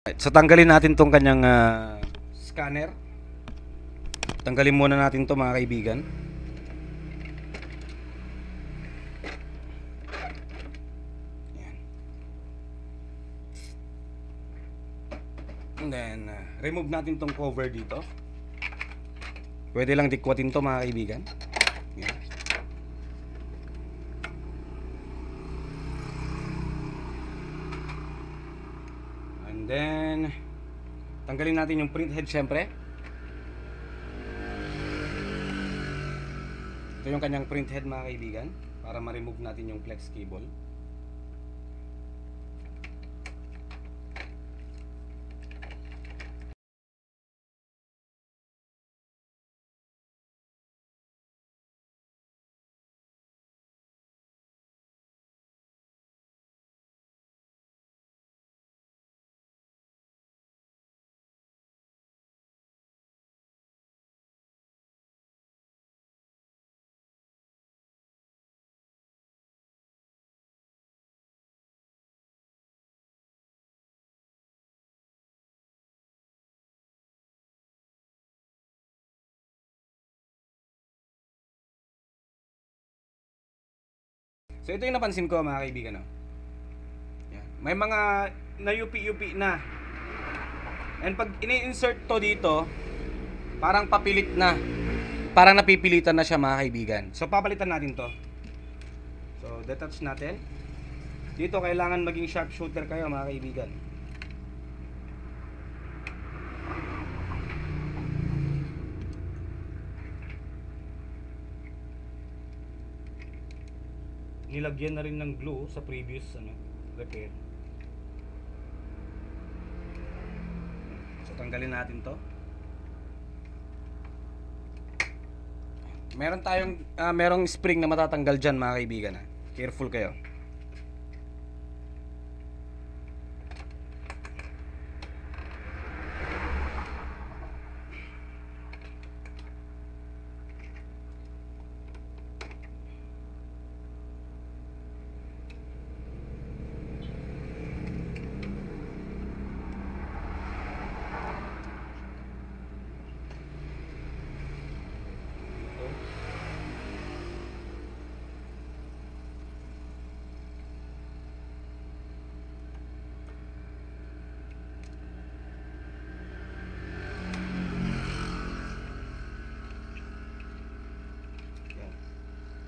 So tanggalin natin tong kanyang scanner. Tanggalin muna natin to mga kaibigan. Yan. And then remove natin tong cover dito. Pwede lang dikwatin to mga kaibigan. Yan. And then tanggalin natin yung print head syempre. Ito yung kanyang print head mga kaibigan, para ma-remove natin yung flex cable. So ito yung napansin ko mga kaibigan, no? Yan. May mga nayupi-yupi na. And pag ini-insert to dito, parang papilit na. Parang napipilitan na siya mga kaibigan. So papalitan natin to. So detach natin. Dito kailangan maging sharpshooter kayo mga kaibigan. Nilagyan na rin ng glue sa previous repair. So tanggalin natin to. Meron tayong merong spring na matatanggal diyan mga kaibigan, ha. Careful kayo.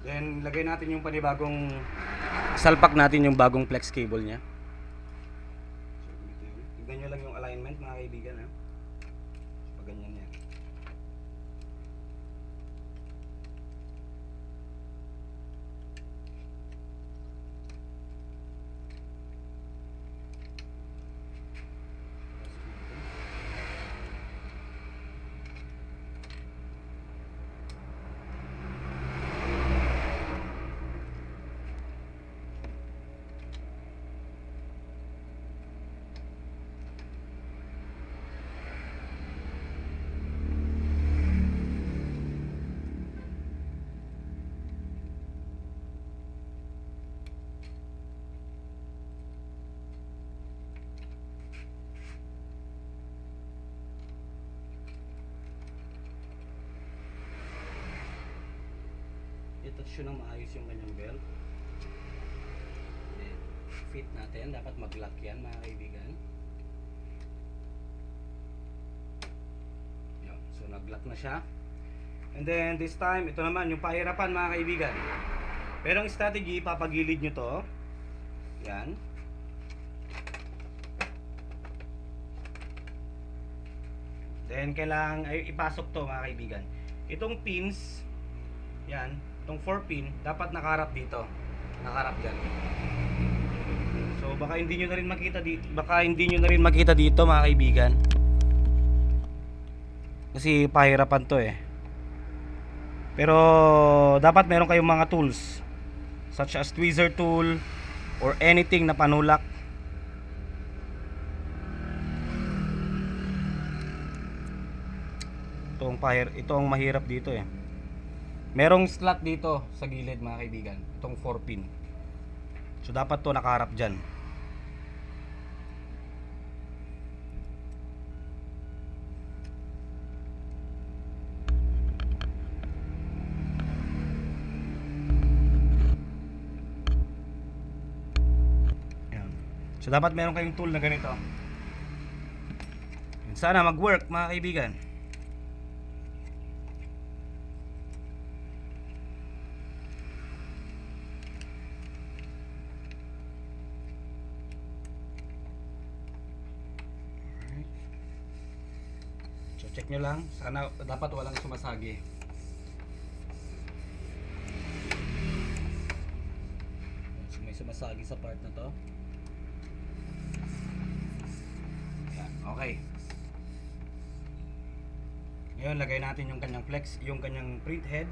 Then lagay natin yung panibagong, salpak natin yung bagong flex cable niya. Tignan nyo lang yung alignment mga kaibigan, ha. Pag ganyan yan. I-touch yun ng maayos yung kanyang belt. Then, fit natin. Dapat mag-lock yan mga kaibigan. Yun. So nag-lock na siya. And then this time, ito naman yung pahirapan mga kaibigan. Pero ang strategy, papagilid nyo to. Yan. Then kailangan ay ipasok to mga kaibigan. Itong pins, yan, itong 4 pin dapat nakaharap dito. Nakaharap diyan. So baka hindi niyo na rin makita dito, mga kaibigan. Kasi pahirapan to eh. Pero dapat meron kayong mga tools such as tweezer tool or anything na panulak. Ito ang mahirap dito eh. Merong slot dito sa gilid mga kaibigan. Itong 4 pin. So dapat to nakaharap dyan. So dapat meron kayong tool na ganito. Sana mag-work mga kaibigan. So check nyo lang. Sana dapat walang sumasagi. So may sumasagi sa part na to. Yan, okay. Ngayon lagay natin yung kanyang flex, yung kanyang print head.